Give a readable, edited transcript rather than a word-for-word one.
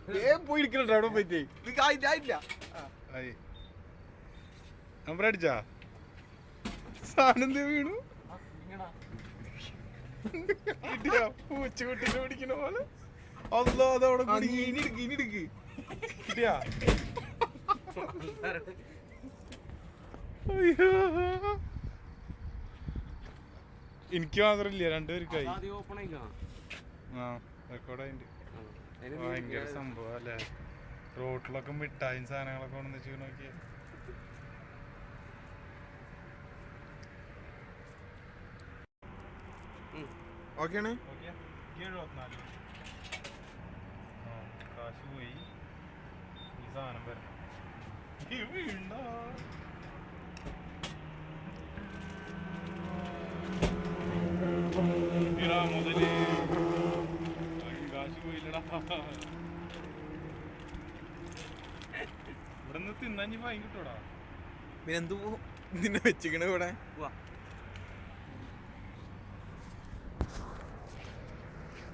പോയിരിക്കണ അവിടെ പോയിട്ട് നമ്പർ അടിച്ചാ സാധനം വീണു കിട്ടിയാ പൂച്ചക്കുട്ടിനെ പിടിക്കണ പോലെ അല്ലോ അതവിടെ കിട്ടിയാ എനിക്ക് മാത്രല്ല രണ്ടുപേർക്കായി ആ റെക്കോർഡായിട്ട് ഭയങ്കര സംഭവം അല്ലേ റോട്ടിലൊക്കെ മിഠായും സാധനങ്ങളൊക്കെ കൊണ്ടു വെച്ച് നോക്കിയ ഓക്കെയാണ് കാശ് പോയി ഈ സാധനം വരണം മുതല് കാശ് പോയില്ലടാ ഇവിടെ നിന്ന് തിന്നാ ഫൈൻ കിട്ടൂടാ പിന്നെ എന്തു നിന്നെ വെച്ചിക്കണ ഇവിടെ